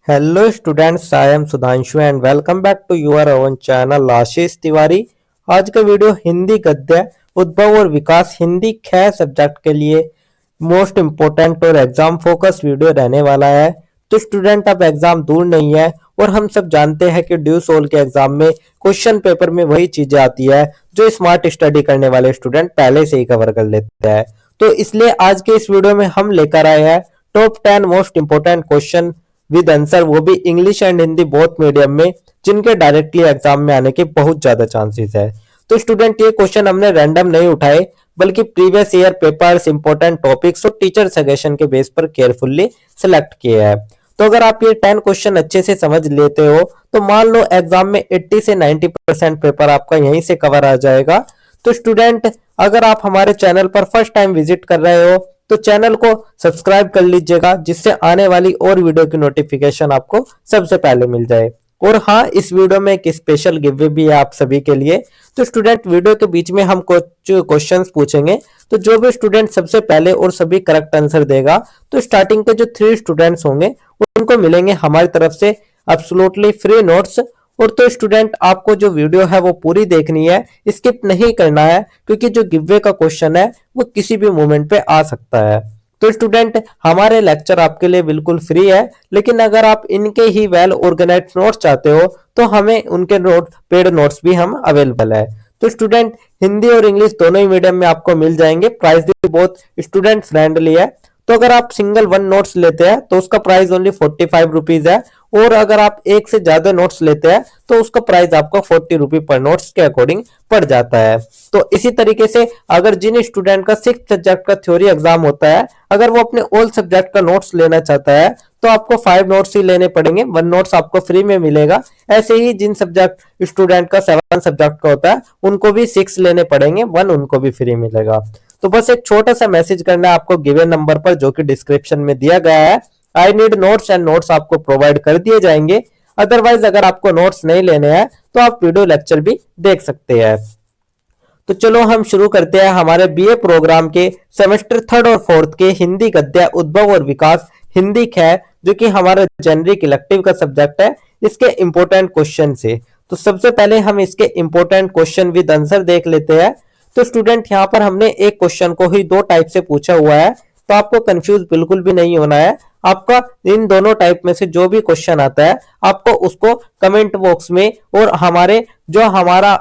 Hello students, I am Sudhanshu and welcome back to your own channel Ashish Tiwari. आज का video Hindi गद्य उद्भव और विकास हिंदी ख सब्जेक्ट के लिए मोस्ट इम्पोर्टेंट और एग्जाम फोकस वीडियो रहने वाला है। तो स्टूडेंट अब एग्जाम दूर नहीं है और हम सब जानते हैं कि ड्यू सोल के एग्जाम में क्वेश्चन पेपर में वही चीजें आती है जो स्मार्ट स्टडी करने वाले स्टूडेंट पहले से ही कवर कर लेते हैं। तो इसलिए आज के इस वीडियो में हम लेकर आए हैं top 10 most important question with answer, वो भी English and Hindi both medium में, जिनके डायरेक्टली एग्जाम में आने के बहुत ज्यादा चांसेस है। तो स्टूडेंट ये क्वेश्चन हमने रैंडम नहीं उठाए बल्कि previous year papers, important topics और टीचर सजेशन के बेस पर केयरफुली सिलेक्ट किए हैं। तो अगर आप ये 10 क्वेश्चन अच्छे से समझ लेते हो तो मान लो एग्जाम में 80 से 90% पेपर आपका यहीं से कवर आ जाएगा। तो स्टूडेंट अगर आप हमारे चैनल पर फर्स्ट टाइम विजिट कर रहे हो तो चैनल को सब्सक्राइब कर लीजिएगा, जिससे आने वाली और वीडियो की नोटिफिकेशन आपको सबसे पहले मिल जाए। और हाँ, इस वीडियो में एक स्पेशल गिव भी है आप सभी के लिए। तो स्टूडेंट वीडियो के बीच में हम कुछ क्वेश्चंस पूछेंगे, तो जो भी स्टूडेंट सबसे पहले और सभी करेक्ट आंसर देगा तो स्टार्टिंग के जो 3 स्टूडेंट्स होंगे उनको मिलेंगे हमारी तरफ से एब्सोल्युटली फ्री नोट्स। और तो स्टूडेंट आपको जो वीडियो है वो पूरी देखनी है, स्किप नहीं करना है, क्योंकि जो गिववे का क्वेश्चन है वो किसी भी मोमेंट पे आ सकता है। तो स्टूडेंट हमारे लेक्चर आपके लिए बिल्कुल फ्री है, लेकिन अगर आप इनके ही वेल ऑर्गेनाइज्ड नोट्स चाहते हो तो हमें उनके नोट पेड नोट्स भी हम अवेलेबल है। तो स्टूडेंट हिंदी और इंग्लिश दोनों ही मीडियम में आपको मिल जाएंगे। प्राइस भी बहुत स्टूडेंट फ्रेंडली है। तो अगर आप सिंगल 1 नोट्स लेते हैं तो उसका प्राइस ओनली 45 रुपीज है, और अगर आप एक से ज्यादा नोट्स लेते हैं तो उसका प्राइस आपको 40 रुपी पर नोट्स के अकॉर्डिंग पड़ जाता है। तो इसी तरीके से अगर जिन स्टूडेंट का 6 सब्जेक्ट का थ्योरी एग्जाम होता है, अगर वो अपने ऑल सब्जेक्ट का नोट्स लेना चाहता है तो आपको 5 नोट्स ही लेने पड़ेंगे, 1 नोट्स आपको फ्री में मिलेगा। ऐसे ही जिन सब्जेक्ट स्टूडेंट का 7 सब्जेक्ट का होता है उनको भी 6 लेने पड़ेंगे, 1 उनको भी फ्री मिलेगा। तो बस एक छोटा सा मैसेज करना है आपको गिवन नंबर पर, जो कि डिस्क्रिप्शन में दिया गया है। I need notes and notes आपको प्रोवाइड कर दिए जाएंगे। अदरवाइज अगर आपको नोट्स नहीं लेने हैं तो आप वीडियो लेक्चर भी देख सकते हैं। तो चलो हम शुरू करते हैं हमारे बीए प्रोग्राम के सेमेस्टर 3rd और 4th के हिंदी गद्य उद्भव और विकास हिंदी ख, जो कि हमारा जेनरिक इलेक्टिव का सब्जेक्ट है, इसके इंपोर्टेंट क्वेश्चन से। तो सबसे पहले हम इसके इंपोर्टेंट क्वेश्चन विद आंसर देख लेते हैं। तो स्टूडेंट यहाँ पर हमने एक क्वेश्चन को ही 2 टाइप से पूछा हुआ है, तो आपको कंफ्यूज बिल्कुल भी नहीं होना है। आपका इन दोनों टाइप में से जो भी क्वेश्चन आता है आपको उसको कमेंट बॉक्स में और हमारे जो हमारा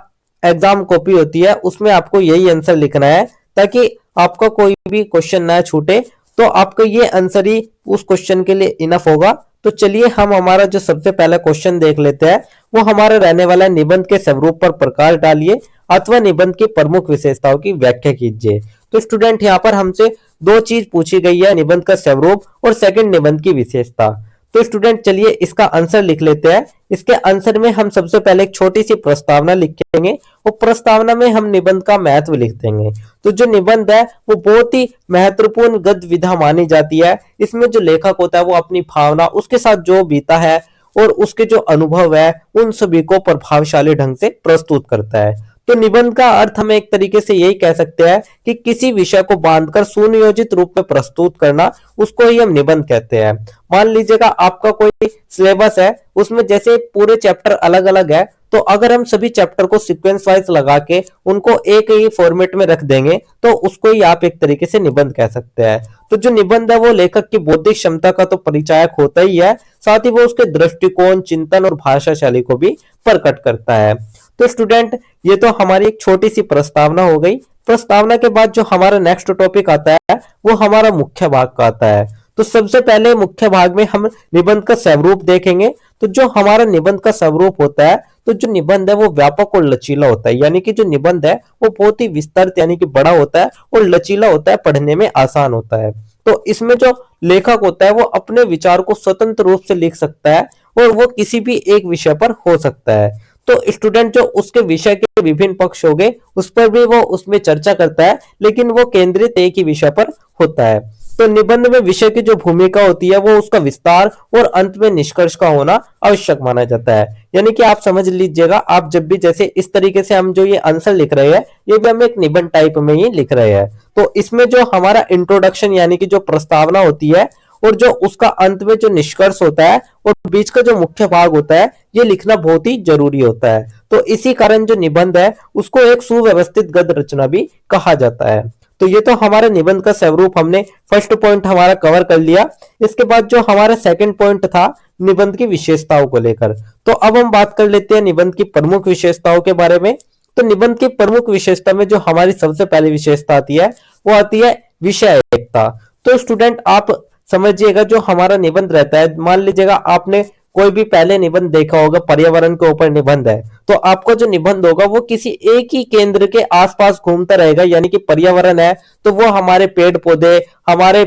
एग्जाम कॉपी होती है उसमें आपको यही आंसर लिखना है, ताकि आपका कोई भी क्वेश्चन ना छूटे। तो आपको ये आंसर ही उस क्वेश्चन के लिए इनफ होगा। तो चलिए हम हमारा जो सबसे पहला क्वेश्चन देख लेते हैं। वो हमारा रहने वाला निबंध के स्वरूप पर प्रकाश डालिए अथवा निबंध की प्रमुख विशेषताओं की व्याख्या कीजिए। तो स्टूडेंट यहाँ पर हमसे 2 चीज पूछी गई है, निबंध का स्वरूप और सेकंड निबंध की विशेषता। तो स्टूडेंट चलिए इसका आंसर लिख लेते हैं। इसके आंसर में हम सबसे पहले एक छोटी सी प्रस्तावना लिखेंगे और प्रस्तावना में हम निबंध का महत्व लिख देंगे। तो जो निबंध है वो बहुत ही महत्वपूर्ण गद्य विधा मानी जाती है। इसमें जो लेखक होता है वो अपनी भावना, उसके साथ जो बीता है और उसके जो अनुभव है उन सभी को प्रभावशाली ढंग से प्रस्तुत करता है। तो निबंध का अर्थ हम एक तरीके से यही कह सकते हैं कि किसी विषय को बांधकर सुनियोजित रूप में प्रस्तुत करना, उसको ही हम निबंध कहते हैं। मान लीजिएगा आपका कोई सिलेबस है, उसमें जैसे पूरे चैप्टर अलग अलग है, तो अगर हम सभी चैप्टर को सीक्वेंस वाइज लगा के उनको एक ही फॉर्मेट में रख देंगे तो उसको ही आप एक तरीके से निबंध कह सकते हैं। तो जो निबंध है वो लेखक की बौद्धिक क्षमता का तो परिचायक होता ही है, साथ ही वो उसके दृष्टिकोण, चिंतन और भाषा शैली को भी प्रकट करता है। तो स्टूडेंट ये तो हमारी एक छोटी सी प्रस्तावना हो गई। प्रस्तावना के बाद जो हमारा नेक्स्ट टॉपिक आता है वो हमारा मुख्य भाग का आता है। तो सबसे पहले मुख्य भाग में हम निबंध का स्वरूप देखेंगे। तो जो हमारा निबंध का स्वरूप होता है, तो जो निबंध है वो व्यापक और लचीला होता है, यानी कि जो निबंध है वो बहुत ही विस्तृत यानी कि बड़ा होता है और लचीला होता है, पढ़ने में आसान होता है। तो इसमें जो लेखक होता है वो अपने विचार को स्वतंत्र रूप से लिख सकता है और वो किसी भी एक विषय पर हो सकता है। तो स्टूडेंट जो उसके विषय के विभिन्न पक्ष हो गए उस पर भी वो उसमें चर्चा करता है, लेकिन वो केंद्रित एक ही विषय पर होता है। तो निबंध में विषय की जो भूमिका होती है वो उसका विस्तार और अंत में निष्कर्ष का होना आवश्यक माना जाता है। यानी कि आप समझ लीजिएगा, आप जब भी जैसे इस तरीके से हम जो ये आंसर लिख रहे हैं ये भी हम एक निबंध टाइप में ही लिख रहे हैं। तो इसमें जो हमारा इंट्रोडक्शन यानी कि जो प्रस्तावना होती है और जो उसका अंत में जो निष्कर्ष होता है और बीच का जो मुख्य भाग होता है ये लिखना बहुत ही जरूरी होता है। तो इसी कारण जो निबंध है उसको एक सुव्यवस्थित गद्य रचना भी कहा जाता है। तो ये तो हमारे निबंध का स्वरूप हमने फर्स्ट पॉइंट हमारा कवर कर लिया। इसके बाद जो हमारा सेकंड पॉइंट था निबंध की विशेषताओं को लेकर, तो अब हम बात कर लेते हैं निबंध की प्रमुख विशेषताओं के बारे में। तो निबंध की प्रमुख विशेषता में जो हमारी सबसे पहली विशेषता आती है वो आती है विषय एकता। तो स्टूडेंट आप समझिएगा जो हमारा निबंध रहता है, मान लीजिएगा आपने कोई भी पहले निबंध देखा होगा, पर्यावरण के ऊपर निबंध है, तो आपका जो निबंध होगा वो किसी एक ही केंद्र के आसपास घूमता रहेगा। यानी कि पर्यावरण है तो वो हमारे पेड़ पौधे, हमारे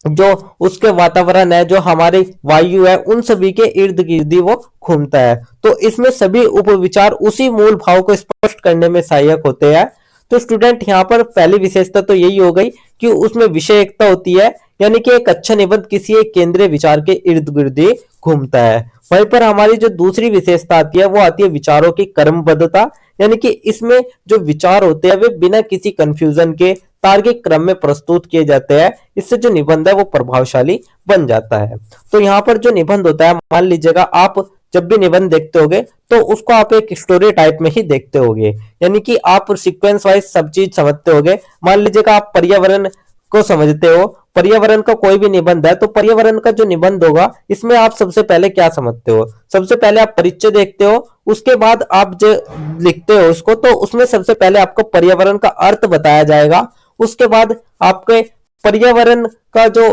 जो उसके वातावरण है, जो हमारी वायु है, उन सभी के इर्द गिर्द वो घूमता है। तो इसमें सभी उपविचार उसी मूल भाव को स्पष्ट करने में सहायक होते हैं। तो स्टूडेंट यहाँ पर पहली विशेषता तो यही हो गई कि उसमें विषय एकता होती है, यानी कि एक अच्छा निबंध किसी एक केंद्रीय विचार के इर्द गिर्द घूमता है। वहीं पर हमारी जो दूसरी विशेषता आती है वो आती है विचारों की क्रमबद्धता, यानी कि इसमें जो विचार होते हैं वे बिना किसी कंफ्यूजन के तार्किक क्रम में प्रस्तुत किए जाते हैं। इससे जो निबंध है वो प्रभावशाली बन जाता है। तो यहाँ पर जो निबंध होता है, मान लीजिएगा आप जब भी निबंध देखते होगे तो उसको आप एक स्टोरी टाइप में ही देखते होगे, यानी कि आप सीक्वेंस वाइज सब चीज समझते होगे। मान लीजिएगा आप पर्यावरण को समझते हो, पर्यावरण का कोई भी निबंध है तो पर्यावरण का जो निबंध होगा इसमें आप सबसे पहले क्या समझते हो, सबसे पहले आप परिचय देखते हो, उसके बाद आप जो लिखते हो उसको, तो उसमें सबसे पहले आपको पर्यावरण का अर्थ बताया जाएगा। उसके बाद आपके पर्यावरण का जो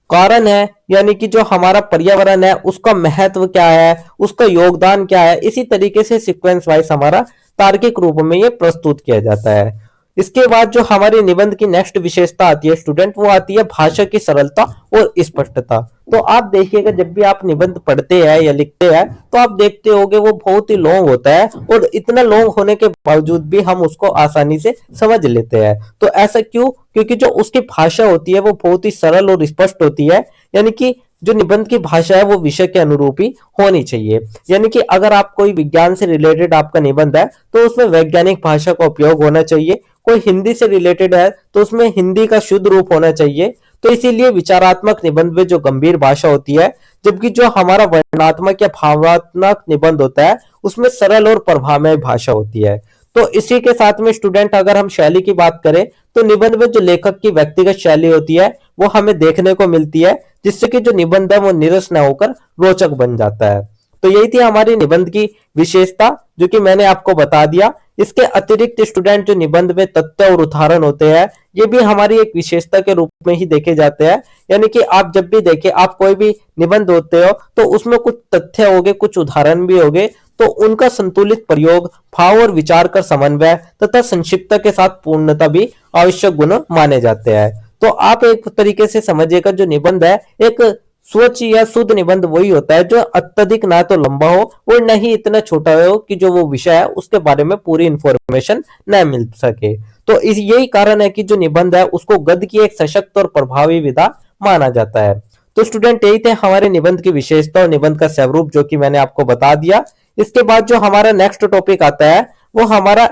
कारण है, यानी कि जो हमारा पर्यावरण है उसका महत्व क्या है, उसका योगदान क्या है, इसी तरीके से सीक्वेंस वाइज हमारा तार्किक रूप में ये प्रस्तुत किया जाता है। इसके बाद जो हमारी निबंध की नेक्स्ट विशेषता आती है स्टूडेंट, वो आती है भाषा की सरलता और स्पष्टता। तो आप देखिएगा जब भी आप निबंध पढ़ते हैं या लिखते हैं तो आप देखते होंगे वो बहुत ही लॉन्ग होता है, और इतना लॉन्ग होने के बावजूद भी हम उसको आसानी से समझ लेते हैं। तो ऐसा क्यों? क्योंकि जो उसकी भाषा होती है वो बहुत ही सरल और स्पष्ट होती है। यानी कि जो निबंध की भाषा है वो विषय के अनुरूप ही होनी चाहिए। यानी कि अगर आप कोई विज्ञान से रिलेटेड आपका निबंध है तो उसमें वैज्ञानिक भाषा का उपयोग होना चाहिए, कोई हिंदी से रिलेटेड है तो उसमें हिंदी का शुद्ध रूप होना चाहिए। तो इसीलिए विचारात्मक निबंध में जो गंभीर भाषा होती है, जबकि जो हमारा वर्णनात्मक या भावनात्मक निबंध होता है उसमें सरल और प्रभावमय भाषा होती है। तो इसी के साथ में स्टूडेंट अगर हम शैली की बात करें तो निबंध में जो लेखक की व्यक्तिगत शैली होती है वो हमें देखने को मिलती है, जिससे कि जो निबंध है वो नीरस न होकर रोचक बन जाता है। तो यही थी हमारी निबंध की विशेषता जो कि मैंने आपको बता दिया। इसके अतिरिक्त स्टूडेंट जो निबंध में तथ्य और उदाहरण होते हैं ये भी हमारी एक विशेषता के रूप में ही देखे जाते हैं। यानी कि आप जब भी देखें, आप कोई भी निबंध होते हो तो उसमें कुछ तथ्य होंगे, कुछ उदाहरण भी होंगे, तो उनका संतुलित प्रयोग, भाव और विचार का समन्वय तथा संक्षिप्तता के साथ पूर्णता भी आवश्यक गुण माने जाते हैं। तो आप एक तरीके से समझिएगा जो निबंध है एक स्वच्छ या शुद्ध निबंध वही होता है जो अत्यधिक ना तो लंबा हो और न ही इतना छोटा हो कि जो वो विषय है उसके बारे में पूरी इंफॉर्मेशन न मिल सके। तो इस यही कारण है कि जो निबंध है उसको गद्य की एक सशक्त और प्रभावी विधा माना जाता है। तो स्टूडेंट यही थे हमारे निबंध की विशेषता और निबंध का स्वरूप जो कि मैंने आपको बता दिया। इसके बाद जो हमारा नेक्स्ट टॉपिक आता है वो हमारा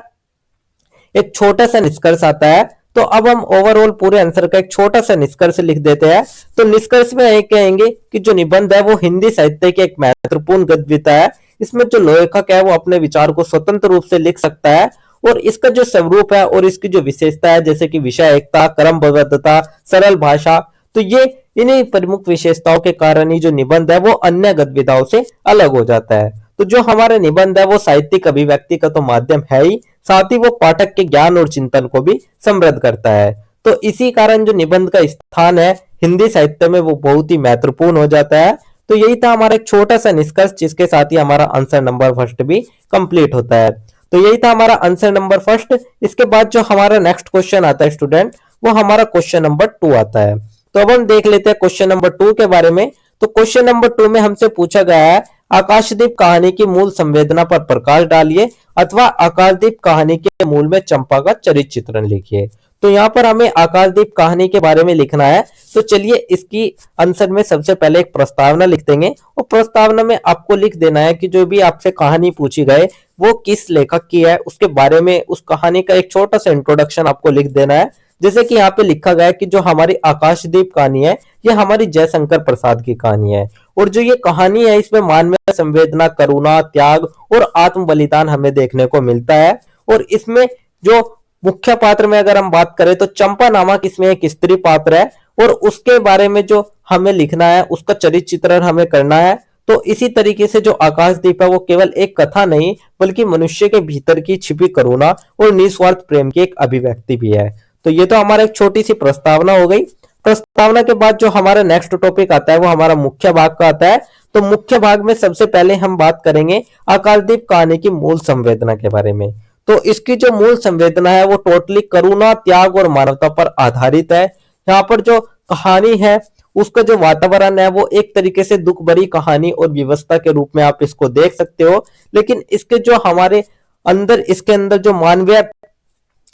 एक छोटा सा निष्कर्ष आता है। तो अब हम ओवरऑल पूरे आंसर का एक छोटा सा निष्कर्ष लिख देते हैं। तो निष्कर्ष में ये कहेंगे कि जो निबंध है वो हिंदी साहित्य की एक महत्वपूर्ण गद्यविधा है। इसमें जो लेखक है वो अपने विचार को स्वतंत्र रूप से लिख सकता है, और इसका जो स्वरूप है और इसकी जो विशेषता है जैसे कि विषय एकता, क्रमबद्धता, सरल भाषा, तो ये इन्हीं प्रमुख विशेषताओं के कारण ही जो निबंध है वो अन्य गद्यविधाओं से अलग हो जाता है। तो जो हमारे निबंध है वो साहित्यिक अभिव्यक्ति का तो माध्यम है ही, साथ ही वो पाठक के ज्ञान और चिंतन को भी समृद्ध करता है। तो इसी कारण जो निबंध का स्थान है हिंदी साहित्य में वो बहुत ही महत्वपूर्ण हो जाता है। तो यही था हमारा एक छोटा सा निष्कर्ष जिसके साथ ही हमारा आंसर नंबर फर्स्ट भी कंप्लीट होता है। तो यही था हमारा आंसर नंबर फर्स्ट। इसके बाद जो हमारा नेक्स्ट क्वेश्चन आता है स्टूडेंट वो हमारा क्वेश्चन नंबर 2 आता है। तो अब हम देख लेते हैं क्वेश्चन नंबर 2 के बारे में। तो क्वेश्चन नंबर 2 में हमसे पूछा गया है आकाशदीप कहानी की मूल संवेदना पर प्रकाश डालिए अथवा आकाशदीप कहानी के मूल में चंपा का चरित्र चित्रण लिखिए। तो यहाँ पर हमें आकाशदीप कहानी के बारे में लिखना है। तो चलिए इसकी आंसर में सबसे पहले एक प्रस्तावना लिख देंगे, और प्रस्तावना में आपको लिख देना है कि जो भी आपसे कहानी पूछी गए वो किस लेखक की है, उसके बारे में उस कहानी का एक छोटा सा इंट्रोडक्शन आपको लिख देना है। जैसे कि यहाँ पे लिखा गया है कि जो हमारी आकाशदीप कहानी है ये हमारी जयशंकर प्रसाद की कहानी है, और जो ये कहानी है इसमें मानवीय संवेदना, करुणा, त्याग और आत्म बलिदान हमें देखने को मिलता है। और इसमें जो मुख्य पात्र में अगर हम बात करें तो चंपा नामक इसमें एक स्त्री पात्र है, और उसके बारे में जो हमें लिखना है, उसका चरित्र चित्रण हमें करना है। तो इसी तरीके से जो आकाशदीप है वो केवल एक कथा नहीं बल्कि मनुष्य के भीतर की छिपी करुणा और निस्वार्थ प्रेम की एक अभिव्यक्ति भी है। तो ये तो हमारा एक छोटी सी प्रस्तावना हो गई। प्रस्तावना के बाद जो हमारा नेक्स्ट टॉपिक आता है वो हमारा मुख्य भाग का आता है। तो मुख्य भाग में सबसे पहले हम बात करेंगे आकाशदीप कहानी की मूल संवेदना के बारे में। तो इसकी जो मूल संवेदना है वो टोटली करुणा, त्याग और मानवता पर आधारित है। यहाँ पर जो कहानी है उसका जो वातावरण है वो एक तरीके से दुख भरी कहानी और व्यवस्था के रूप में आप इसको देख सकते हो, लेकिन इसके जो हमारे अंदर, इसके अंदर जो मानवीय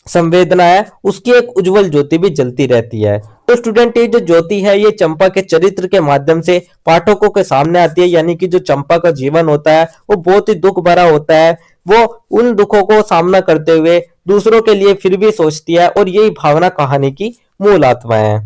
संवेदना है उसकी एक उज्जवल ज्योति भी जलती रहती है। तो स्टूडेंट, ये जो ज्योति है ये चंपा के चरित्र के माध्यम से पाठकों के सामने आती है, यानी कि जो चंपा का जीवन होता है वो बहुत ही दुख भरा होता है। वो उन दुखों को सामना करते हुए दूसरों के लिए फिर भी सोचती है, और यही भावना कहानी की मूल आत्मा है।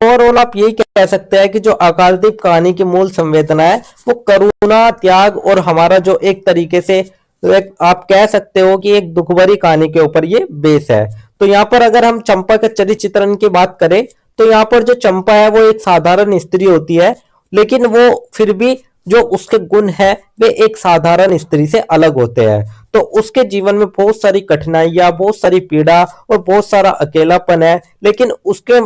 ओवरऑल आप यही कह सकते हैं कि जो आकाशदीप कहानी की मूल संवेदना है वो करुणा, त्याग और हमारा जो एक तरीके से एक आप कह सकते हो कि एक दुख भरी कहानी के ऊपर ये बेस है। तो यहाँ पर अगर हम चंपा के चरित्र चित्रण की बात करें तो यहाँ पर जो चंपा है वो एक साधारण स्त्री होती है, लेकिन वो फिर भी जो उसके गुण है वे एक साधारण स्त्री से अलग होते हैं। तो उसके जीवन में बहुत सारी कठिनाइयां, बहुत सारी पीड़ा और बहुत सारा अकेलापन है, लेकिन उसके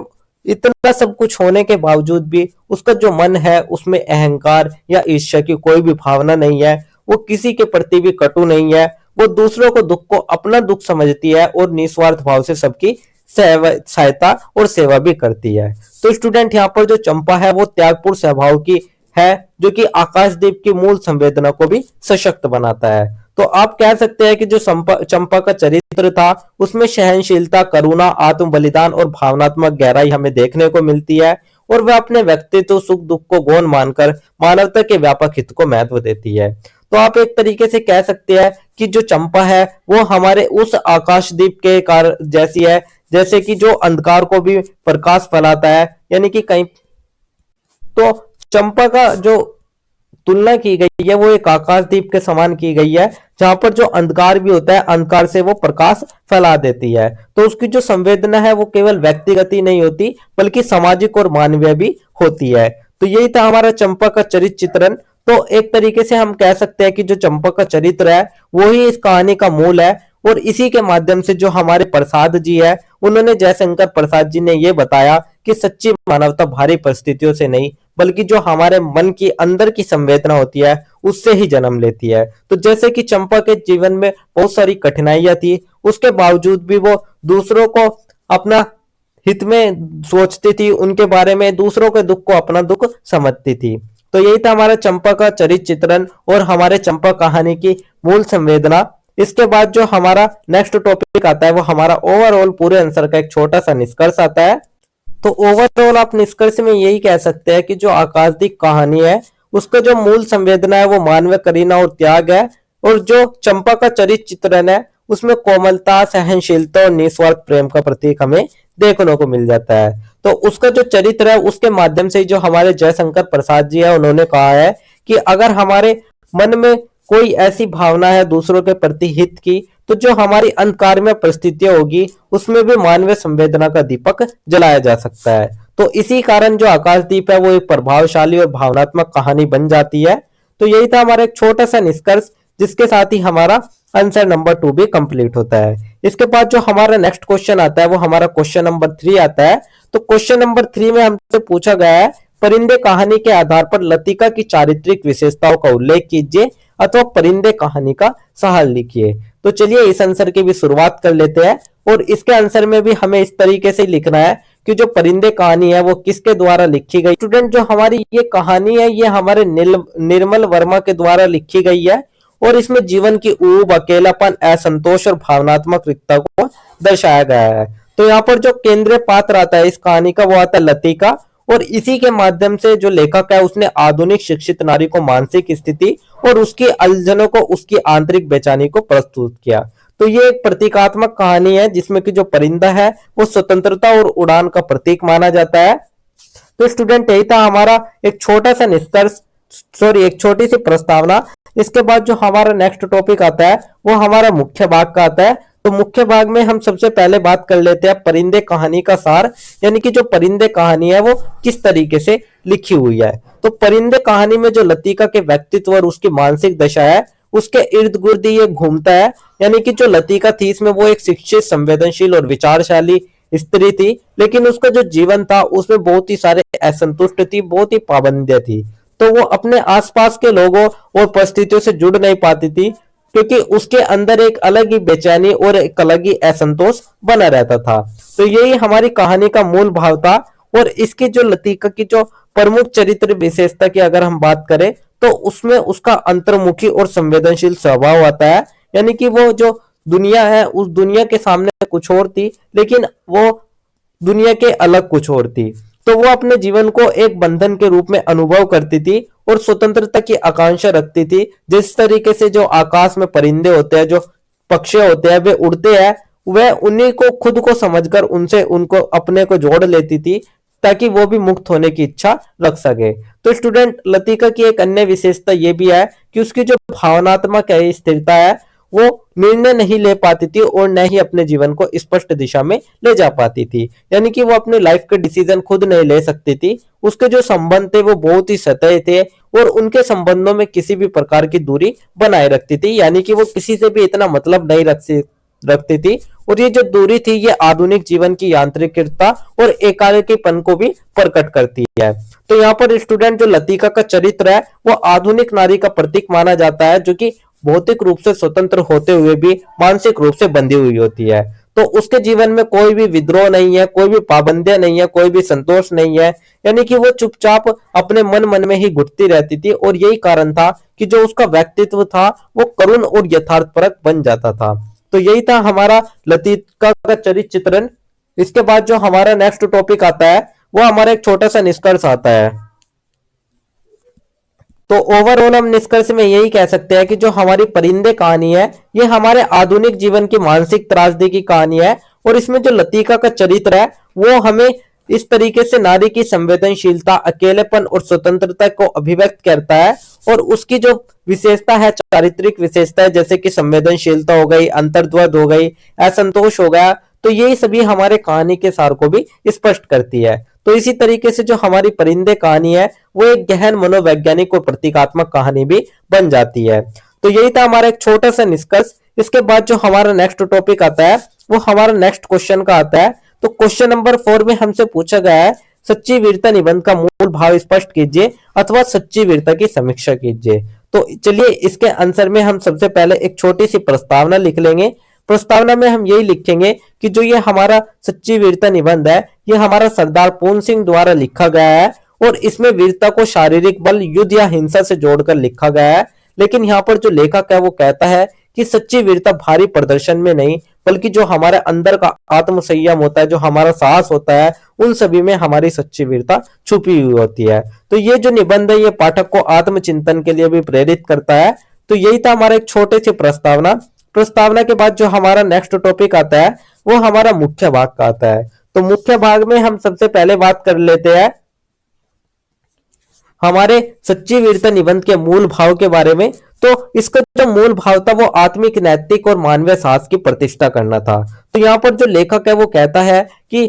इतना सब कुछ होने के बावजूद भी उसका जो मन है उसमें अहंकार या ईर्ष्या की कोई भी भावना नहीं है। वो किसी के प्रति भी कटु नहीं है। वो दूसरों को दुख को अपना दुख समझती है और निस्वार्थ भाव से सबकी सहायता और सेवा भी करती है। तो स्टूडेंट, यहाँ पर जो चंपा है वो त्यागपूर्ण स्वभाव की है, जो कि आकाशदीप की मूल संवेदना को भी सशक्त बनाता है। तो आप कह सकते हैं कि जो चंपा का चरित्र था उसमें सहनशीलता, करुणा, आत्म बलिदान और भावनात्मक गहराई हमें देखने को मिलती है, और वह अपने व्यक्तित्व, सुख दुख को गौण मानकर मानवता के व्यापक हित को महत्व देती है। तो आप एक तरीके से कह सकते हैं कि जो चंपा है वो हमारे उस आकाशदीप के कार जैसी है, जैसे कि जो अंधकार को भी प्रकाश फैलाता है, यानी कि कहीं तो चंपा का जो तुलना की गई है वो एक आकाशदीप के समान की गई है, जहां पर जो अंधकार भी होता है अंधकार से वो प्रकाश फैला देती है। तो उसकी जो संवेदना है वो केवल व्यक्तिगत ही नहीं होती बल्कि सामाजिक और मानवीय भी होती है। तो यही था हमारा चंपा का चरित्र चित्रण। तो एक तरीके से हम कह सकते हैं कि जो चंपा का चरित्र है वो ही इस कहानी का मूल है, और इसी के माध्यम से जो हमारे प्रसाद जी है उन्होंने, जयशंकर प्रसाद जी ने ये बताया कि सच्ची मानवता भारी परिस्थितियों से नहीं बल्कि जो हमारे मन की अंदर की संवेदना होती है उससे ही जन्म लेती है। तो जैसे कि चंपा के जीवन में बहुत सारी कठिनाइयां थी, उसके बावजूद भी वो दूसरों को अपना हित में सोचती थी, उनके बारे में, दूसरों के दुख को अपना दुख समझती थी। तो यही था हमारा चंपा का चरित्र चित्रण और हमारे चंपा कहानी की मूल संवेदना। इसके बाद जो हमारा नेक्स्ट टॉपिक आता है वो हमारा ओवरऑल पूरे आंसर का एक छोटा सा निष्कर्ष आता है। तो ओवरऑल आप निष्कर्ष में यही कह सकते हैं कि जो आकाशदीप कहानी है उसका जो मूल संवेदना है वो मानवीय करुणा और त्याग है, और जो चंपा का चरित्र चित्रण है उसमें कोमलता, सहनशीलता और निस्वार्थ प्रेम का प्रतीक हमें देखने को मिल जाता है। तो उसका जो चरित्र है उसके माध्यम से जो हमारे जयशंकर प्रसाद जी है उन्होंने कहा है कि अगर हमारे मन में कोई ऐसी भावना है दूसरों के प्रति हित की, तो जो हमारी अंधकार में परिस्थितियां होगी उसमें भी मानवीय संवेदना का दीपक जलाया जा सकता है। तो इसी कारण जो आकाशदीप है वो एक प्रभावशाली और भावनात्मक कहानी बन जाती है। तो यही था हमारा एक छोटा सा निष्कर्ष, जिसके साथ ही हमारा आंसर नंबर 2 भी कंप्लीट होता है। इसके बाद जो हमारा नेक्स्ट क्वेश्चन आता है वो हमारा क्वेश्चन नंबर 3 आता है। तो क्वेश्चन नंबर 3 में हमसे पूछा गया है, परिंदे कहानी के आधार पर लतिका की चारित्रिक विशेषताओं का उल्लेख कीजिए अथवा परिंदे कहानी का सार लिखिए। तो चलिए इस आंसर की भी शुरुआत कर लेते हैं, और इसके आंसर में भी हमें इस तरीके से लिखना है कि जो परिंदे कहानी है वो किसके द्वारा लिखी गई। स्टूडेंट, जो हमारी ये कहानी है ये हमारे निर्मल वर्मा के द्वारा लिखी गई है, और इसमें जीवन की ऊब, अकेलापन, असंतोष और भावनात्मक रिक्तता को दर्शाया गया है। तो यहाँ पर जो केंद्रीय पात्र आता है इस कहानी का वो आता है लतिका, और इसी के माध्यम से जो लेखक है उसने आधुनिक शिक्षित नारी को मानसिक स्थिति और उसकी अलझनों को, उसकी आंतरिक बेचैनी को प्रस्तुत किया। तो ये एक प्रतीकात्मक कहानी है जिसमें कि जो परिंदा है वो स्वतंत्रता और उड़ान का प्रतीक माना जाता है। तो स्टूडेंट यही था हमारा एक छोटा सा निष्कर्ष, सॉरी एक छोटी सी प्रस्तावना। इसके बाद जो हमारा नेक्स्ट टॉपिक आता है वो हमारा मुख्य भाग का आता है। तो मुख्य भाग में हम सबसे पहले बात कर लेते हैं परिंदे कहानी का सार, यानी कि जो परिंदे कहानी है वो किस तरीके से लिखी हुई है। तो परिंदे कहानी में जो लतिका के व्यक्तित्व और उसकी मानसिक दशा है उसके इर्द गिर्द ये घूमता है। यानी कि जो लतिका थी इसमें वो एक शिक्षित, संवेदनशील और विचारशाली स्त्री थी, लेकिन उसका जो जीवन था उसमें बहुत ही सारे असंतुष्ट थी, बहुत ही पाबंदियां थी। तो वो अपने आसपास के लोगों और परिस्थितियों से जुड़ नहीं पाती थी, क्योंकि उसके अंदर एक अलग ही बेचैनी और एक अलग ही असंतोष बना रहता था। तो यही हमारी कहानी का मूल भाव था। और इसकी जो लतिका की जो प्रमुख चरित्र विशेषता की अगर हम बात करें तो उसमें उसका अंतर्मुखी और संवेदनशील स्वभाव आता है। यानी कि वो जो दुनिया है उस दुनिया के सामने कुछ और थी, लेकिन वो दुनिया के अलग कुछ और थी। तो वो अपने जीवन को एक बंधन के रूप में अनुभव करती थी और स्वतंत्रता की आकांक्षा रखती थी। जिस तरीके से जो आकाश में परिंदे होते हैं, जो पक्षी होते हैं, वे उड़ते हैं, वह उन्हीं को खुद को समझकर उनसे उनको अपने को जोड़ लेती थी ताकि वो भी मुक्त होने की इच्छा रख सके। तो स्टूडेंट लतिका की एक अन्य विशेषता ये भी है कि उसकी जो भावनात्मक है स्थिरता है वो निर्णय नहीं ले पाती थी और न ही अपने जीवन को स्पष्ट दिशा में ले जा पाती थी। यानी कि वो अपने लाइफ के डिसीजन खुद नहीं ले सकती थी। उसके जो संबंध थे वो बहुत ही सतही थे और उनके संबंधों में किसी भी प्रकार की दूरी बनाए रखती थी। यानी कि वो किसी से भी इतना मतलब नहीं रखती थी। और ये जो दूरी थी ये आधुनिक जीवन की यांत्रिकता और एकाकीपन को भी प्रकट करती है। तो यहाँ पर स्टूडेंट जो लतिका का चरित्र है वो आधुनिक नारी का प्रतीक माना जाता है, जो कि भौतिक रूप से स्वतंत्र होते हुए भी मानसिक रूप से बंधी हुई होती है। तो उसके जीवन में कोई भी विद्रोह नहीं है, कोई भी पाबंदियां नहीं है, कोई भी संतोष नहीं है। यानी कि वो चुपचाप अपने मन में ही घुटती रहती थी और यही कारण था कि जो उसका व्यक्तित्व था वो करुण और यथार्थपरक बन जाता था। तो यही था हमारा लतिका का चरित्र चित्रण। इसके बाद जो हमारा नेक्स्ट टॉपिक आता है वो हमारा एक छोटा सा निष्कर्ष आता है। तो ओवरऑल हम निष्कर्ष में यही कह सकते हैं कि जो हमारी परिंदे कहानी है ये हमारे आधुनिक जीवन की मानसिक त्रासदी की कहानी है। और इसमें जो लतिका का चरित्र है वो हमें इस तरीके से नारी की संवेदनशीलता, अकेलेपन और स्वतंत्रता को अभिव्यक्त करता है। और उसकी जो विशेषता है, चारित्रिक विशेषता है, जैसे कि संवेदनशीलता हो गई, अंतर्द्वंद हो गई, असंतोष हो गया, तो यही सभी हमारे कहानी के सार को भी स्पष्ट करती है। तो इसी तरीके से जो हमारी परिंदे कहानी है वो एक गहन मनोवैज्ञानिक और प्रतीकात्मक कहानी भी बन जाती है। तो यही था हमारा एक छोटा सा निष्कर्ष। इसके बाद जो हमारा नेक्स्ट टॉपिक आता है वो हमारा नेक्स्ट क्वेश्चन का आता है। तो क्वेश्चन नंबर 4 में हमसे पूछा गया है, सच्ची वीरता निबंध का मूल भाव स्पष्ट कीजिए अथवा सच्ची वीरता की समीक्षा कीजिए। तो चलिए इसके आंसर में हम सबसे पहले एक छोटी सी प्रस्तावना लिख लेंगे। प्रस्तावना में हम यही लिखेंगे कि जो ये हमारा सच्ची वीरता निबंध है ये हमारा सरदार पूर्ण सिंह द्वारा लिखा गया है और इसमें वीरता को शारीरिक बल, युद्ध या हिंसा से जोड़कर लिखा गया है। लेकिन यहाँ पर जो लेखक है वो कहता है कि सच्ची वीरता भारी प्रदर्शन में नहीं बल्कि जो हमारे अंदर का आत्म संयम होता है, जो हमारा साहस होता है, उन सभी में हमारी सच्ची वीरता छुपी हुई होती है। तो ये जो निबंध है ये पाठक को आत्मचिंतन के लिए भी प्रेरित करता है। तो यही था हमारा एक छोटे से प्रस्तावना। प्रस्तावना के बाद जो हमारा नेक्स्ट टॉपिक आता है वो हमारा मुख्य भाग का आता है। तो मुख्य भाग में हम सबसे पहले बात कर लेते हैं हमारे सच्ची वीरता निबंध के मूल भाव के बारे में। तो इसका जो मूल भाव था वो आत्मिक, नैतिक और मानवीय साहस की प्रतिष्ठा करना था। तो यहाँ पर जो लेखक है वो कहता है कि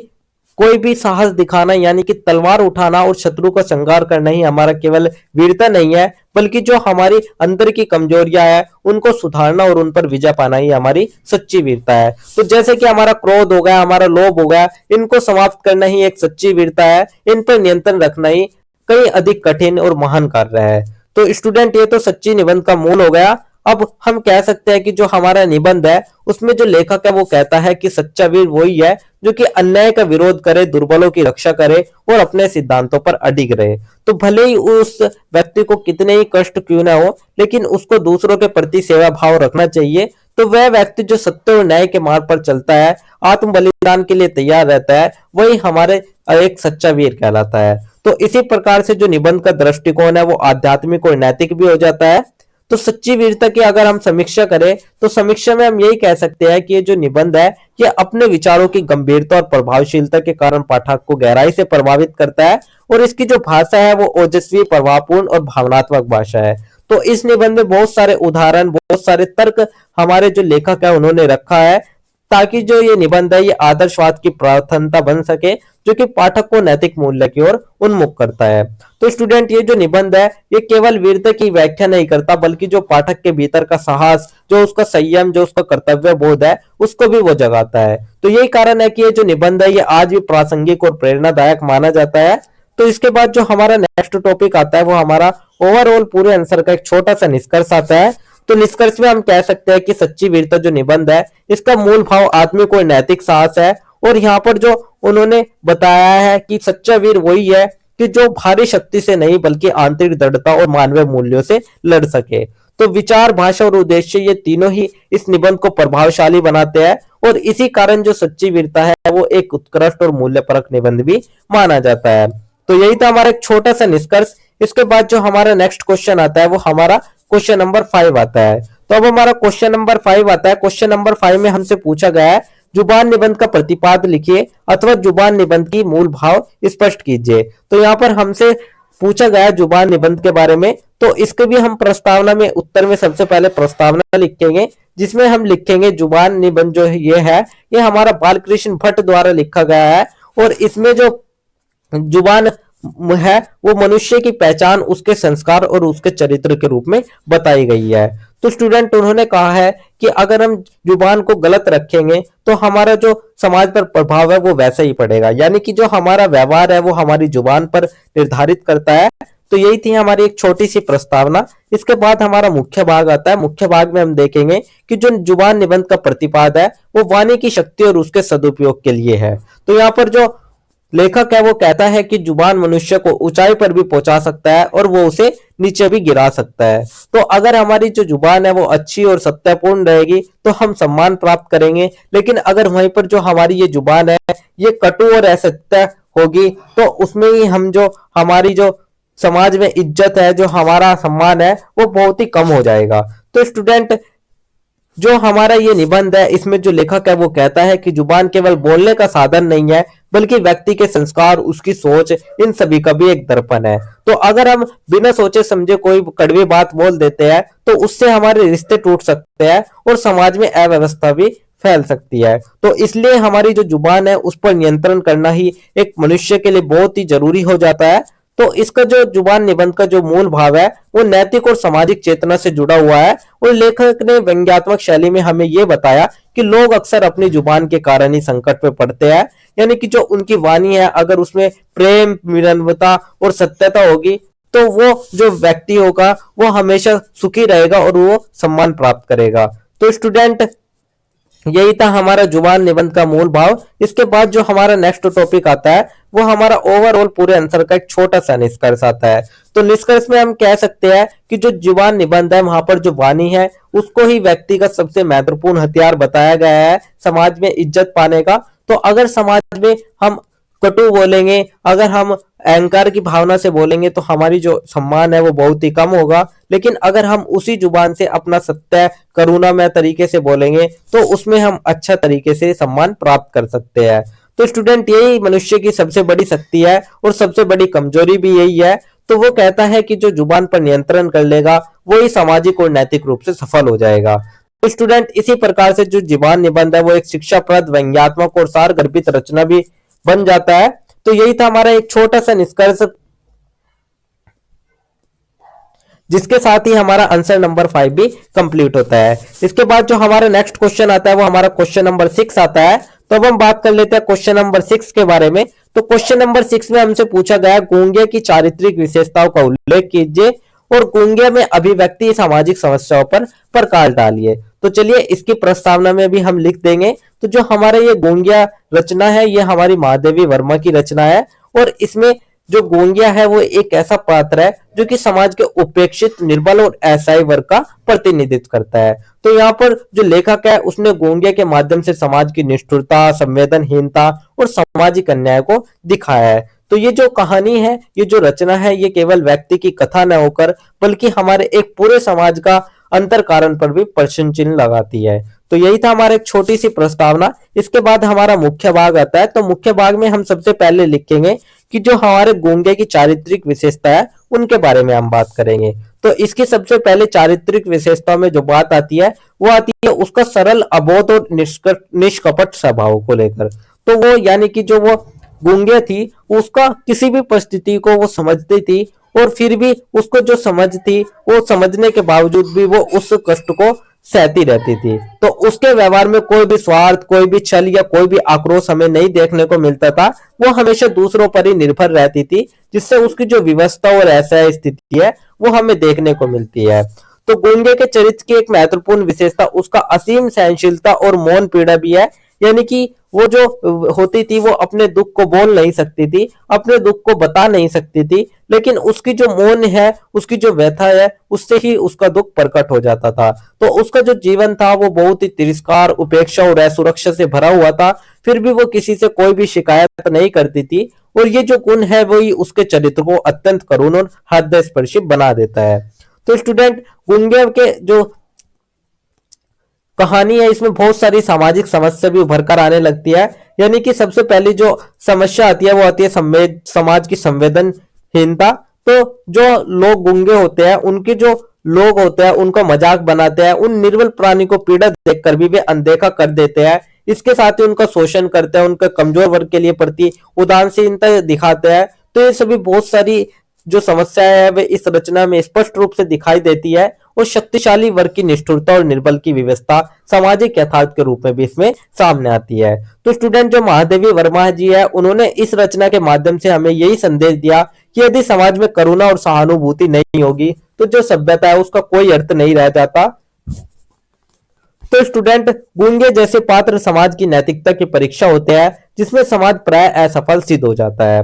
कोई भी साहस दिखाना यानी कि तलवार उठाना और शत्रु का संहार करना ही हमारा केवल वीरता नहीं है, बल्कि जो हमारी अंदर की कमजोरियां है उनको सुधारना और उन पर विजय पाना ही हमारी सच्ची वीरता है। तो जैसे कि हमारा क्रोध हो गया, हमारा लोभ हो गया, इनको समाप्त करना ही एक सच्ची वीरता है। इन पर नियंत्रण रखना ही कई अधिक कठिन और महान कार्य है। तो स्टूडेंट ये तो सच्ची निबंध का मूल हो गया। अब हम कह सकते हैं कि जो हमारा निबंध है उसमें जो लेखक है वो कहता है कि सच्चा वीर वही है जो कि अन्याय का विरोध करे, दुर्बलों की रक्षा करे और अपने सिद्धांतों पर अडिग रहे। तो भले ही उस व्यक्ति को कितने ही कष्ट क्यों ना हो, लेकिन उसको दूसरों के प्रति सेवा भाव रखना चाहिए। तो वह व्यक्ति जो सत्य और न्याय के मार्ग पर चलता है, आत्म बलिदान के लिए तैयार रहता है, वही हमारे एक सच्चा वीर कहलाता है। तो इसी प्रकार से जो निबंध का दृष्टिकोण है वो आध्यात्मिक और नैतिक भी हो जाता है। तो सच्ची वीरता की अगर हम समीक्षा करें तो समीक्षा में हम यही कह सकते हैं कि ये जो निबंध है ये अपने विचारों की गंभीरता और प्रभावशीलता के कारण पाठक को गहराई से प्रभावित करता है और इसकी जो भाषा है वो ओजस्वी, प्रभावपूर्ण और भावनात्मक भाषा है। तो इस निबंध में बहुत सारे उदाहरण, बहुत सारे तर्क हमारे जो लेखक है उन्होंने रखा है, ताकि जो ये निबंध है ये आदर्शवाद की प्रार्थना बन सके, जो कि पाठक को नैतिक मूल्य की ओर उन्मुख करता है। तो स्टूडेंट, ये जो निबंध है ये केवल वीरता की व्याख्या नहीं करता, बल्कि जो पाठक के भीतर का साहस, जो उसका संयम, जो उसका कर्तव्य बोध है, उसको भी वो जगाता है। तो यही कारण है कि ये जो निबंध है ये आज भी प्रासंगिक और प्रेरणादायक माना जाता है। तो इसके बाद जो हमारा नेक्स्ट टॉपिक आता है वो हमारा ओवरऑल पूरे आंसर का एक छोटा सा निष्कर्ष आता है। तो निष्कर्ष में हम कह सकते हैं कि सच्ची वीरता जो निबंध है इसका मूल भाव आत्मिक और नैतिक साहस है। और यहाँ पर जो उन्होंने बताया है कि सच्चा वीर वही है कि जो भारी शक्ति से नहीं बल्कि आंतरिक दृढ़ता और मानवीय मूल्यों से लड़ सके। तो विचार, भाषा और उद्देश्य ये तीनों ही इस निबंध को प्रभावशाली बनाते हैं और इसी कारण जो सच्ची वीरता है वो एक उत्कृष्ट और मूल्यपरक निबंध भी माना जाता है। तो यही था हमारा एक छोटा सा निष्कर्ष। इसके बाद जो हमारा नेक्स्ट क्वेश्चन आता है वो हमारा क्वेश्चन नंबर 5 आता है। तो अब हमारा क्वेश्चन नंबर 5 आता है। क्वेश्चन नंबर 5 में हमसे पूछा गया है जुबान निबंध का प्रतिपाद लिखिए अथवा जुबान निबंध की मूल भाव स्पष्ट कीजिए। तो यहाँ पर हमसे पूछा गया है जुबान निबंध के बारे में। तो इसके भी हम प्रस्तावना में उत्तर में सबसे पहले प्रस्तावना लिखेंगे, जिसमें हम लिखेंगे जुबान निबंध जो ये है ये हमारा बालकृष्ण भट्ट द्वारा लिखा गया है। और इसमें जो जुबान है वो मनुष्य की पहचान, उसके संस्कार और उसके चरित्र के रूप में बताई गई है। तो स्टूडेंट, उन्होंने कहा है कि अगर हम जुबान को गलत रखेंगे तो हमारा जो समाज पर प्रभाव है वो वैसा ही पड़ेगा, यानी कि जो हमारा व्यवहार है वो हमारी जुबान पर निर्धारित करता है। तो यही थी हमारी एक छोटी सी प्रस्तावना। इसके बाद हमारा मुख्य भाग आता है। मुख्य भाग में हम देखेंगे कि जो जुबान निबंध का प्रतिपाद है वो वाणी की शक्ति और उसके सदुपयोग के लिए है। तो यहाँ पर जो लेखक है वो कहता है कि जुबान मनुष्य को ऊंचाई पर भी पहुंचा सकता है और वो उसे नीचे भी गिरा सकता है। तो अगर हमारी जो जुबान है वो अच्छी और सत्यपूर्ण रहेगी तो हम सम्मान प्राप्त करेंगे, लेकिन अगर वहीं पर जो हमारी ये जुबान है ये कटु और असत्य होगी तो उसमें ही हम जो हमारी जो समाज में इज्जत है, जो हमारा सम्मान है वो बहुत ही कम हो जाएगा। तो स्टूडेंट, जो हमारा ये निबंध है इसमें जो लेखक है वो कहता है कि जुबान केवल बोलने का साधन नहीं है, बल्कि व्यक्ति के संस्कार, उसकी सोच, इन सभी का भी एक दर्पण है। तो अगर हम बिना सोचे समझे कोई कड़वी बात बोल देते हैं तो उससे हमारे रिश्ते टूट सकते हैं और समाज में अव्यवस्था भी फैल सकती है। तो इसलिए हमारी जो जुबान है उस पर नियंत्रण करना ही एक मनुष्य के लिए बहुत ही जरूरी हो जाता है। तो इसका जो जुबान निबंध का जो मूल भाव है वो नैतिक और सामाजिक चेतना से जुड़ा हुआ है। और लेखक ने व्यंग्यात्मक शैली में हमें ये बताया कि लोग अक्सर अपनी जुबान के कारण ही संकट में पड़ते हैं, यानी कि जो उनकी वाणी है अगर उसमें प्रेम, विनम्रता और सत्यता होगी तो वो जो व्यक्ति होगा वो हमेशा सुखी रहेगा और वो सम्मान प्राप्त करेगा। तो स्टूडेंट, यही था हमारा जुबान निबंध का मूल भाव। इसके बाद जो हमारा नेक्स्ट टॉपिक आता है वो हमारा ओवरऑल पूरे आंसर का एक छोटा सा निष्कर्ष आता है। तो निष्कर्ष में हम कह सकते हैं कि जो जुबान निबंध है वहां पर जो वाणी है उसको ही व्यक्ति का सबसे महत्वपूर्ण हथियार बताया गया है समाज में इज्जत पाने का। तो अगर समाज में हम कटु बोलेंगे, अगर हम अहंकार की भावना से बोलेंगे तो हमारी जो सम्मान है वो बहुत ही कम होगा। लेकिन अगर हम उसी जुबान से अपना सत्य, करुणामय तरीके से बोलेंगे तो उसमें हम अच्छा तरीके से सम्मान प्राप्त कर सकते हैं। तो स्टूडेंट, यही मनुष्य की सबसे बड़ी शक्ति है और सबसे बड़ी कमजोरी भी यही है। तो वो कहता है कि जो जुबान पर नियंत्रण कर लेगा वही सामाजिक और नैतिक रूप से सफल हो जाएगा। तो स्टूडेंट, इसी प्रकार से जो जुबान निबंध है वो एक शिक्षाप्रद, व्यंग्यात्मक और सार गर्भित रचना भी बन जाता है। तो यही था हमारा एक छोटा सा निष्कर्ष, जिसके साथ ही हमारा आंसर नंबर 5 भी कंप्लीट होता है। इसके बाद जो हमारा नेक्स्ट क्वेश्चन आता है वो हमारा क्वेश्चन नंबर 6 आता है। तो अब हम बात कर लेते हैं क्वेश्चन नंबर 6 के बारे में। तो क्वेश्चन नंबर 6 में हमसे पूछा गया गूंगे की चारित्रिक विशेषताओं का उल्लेख कीजिए और गूंगे में अभिव्यक्ति सामाजिक समस्याओं पर प्रकाश डालिए। तो चलिए इसकी प्रस्तावना में भी हम लिख देंगे। तो जो हमारा ये गूंगिया रचना है ये हमारी महादेवी वर्मा की रचना है और इसमें जो गूंगिया है वो एक ऐसा पात्र है जो कि समाज के उपेक्षित, निर्बल और असहाय वर्ग का प्रतिनिधित्व करता है। तो यहाँ पर जो लेखक है उसने गूंगिया के माध्यम से समाज की निष्ठुरता, संवेदनहीनता और सामाजिक अन्याय को दिखाया है। तो ये जो कहानी है, ये जो रचना है, ये केवल व्यक्ति की कथा न होकर बल्कि हमारे एक पूरे समाज का अंतर कारण पर भी प्रश्न चिन्ह लगाती है। तो यही था हमारा एक छोटी सी प्रस्तावना। इसके बाद हमारा मुख्य भाग आता है। तो मुख्य भाग में हम सबसे पहले लिखेंगे कि जो हमारे गूंगे की चारित्रिक विशेषता है उनके बारे में हम बात करेंगे। तो इसकी सबसे पहले चारित्रिक विशेषता में जो बात आती है वो आती है उसका सरल, अबोध और निष्कपट स्वभाव को लेकर। तो वो यानी कि जो वो गूंगे थी उसका किसी भी परिस्थिति को वो समझती थी और फिर भी उसको जो समझ थी वो समझने के बावजूद भी वो उस कष्ट को सहती रहती थी। तो उसके व्यवहार में कोई भी स्वार्थ, कोई भी छल या कोई भी आक्रोश हमें नहीं देखने को मिलता था। वो हमेशा दूसरों पर ही निर्भर रहती थी, जिससे उसकी जो विवशता और ऐसा स्थिति है वो हमें देखने को मिलती है। तो गूंगे के चरित्र की एक महत्वपूर्ण विशेषता उसका असीम सहनशीलता और मौन पीड़ा भी है। यानी कि वो जो होती थी वो अपने दुख को बोल नहीं सकती थी, अपने दुख को बता नहीं सकती थी, लेकिन उसकी जो मौन है, उसकी जो व्यथा है, उससे ही उसका दुख प्रकट हो जाता था। तो उसका जो जीवन था वो बहुत ही तिरस्कार, उपेक्षा और असुरक्षा से भरा हुआ था। फिर भी वो किसी से कोई भी शिकायत नहीं करती थी और ये जो गुण है वही उसके चरित्र को अत्यंत करुण और हृदयस्पर्शी बना देता है। तो स्टूडेंट, गूंगे के जो कहानी है इसमें बहुत सारी सामाजिक समस्या भी उभर कर आने लगती है। यानी कि सबसे पहली जो समस्या आती है वो आती है समाज की संवेदनहीनता। तो जो लोग गूंगे होते हैं, उनके जो लोग होते हैं उनका मजाक बनाते हैं, उन निर्बल प्राणी को पीड़ा देखकर भी वे अनदेखा कर देते हैं। इसके साथ ही उनका शोषण करते हैं, उनके कमजोर वर्ग के लिए प्रति उदासीनता दिखाते हैं। तो ये सभी बहुत सारी जो समस्या है वे इस रचना में स्पष्ट रूप से दिखाई देती है और शक्तिशाली वर्ग की निष्ठुरता और निर्बल की व्यवस्था सामाजिक यथार्थ के रूप में भी इसमें सामने आती है। तो स्टूडेंट, जो महादेवी वर्मा जी है उन्होंने इस रचना के माध्यम से हमें यही संदेश दिया कि यदि समाज में करुणा और सहानुभूति नहीं होगी तो जो सभ्यता है उसका कोई अर्थ नहीं रह जाता। तो स्टूडेंट, गूंगे जैसे पात्र समाज की नैतिकता की परीक्षा होते हैं जिसमें समाज प्राय असफल सिद्ध हो जाता है।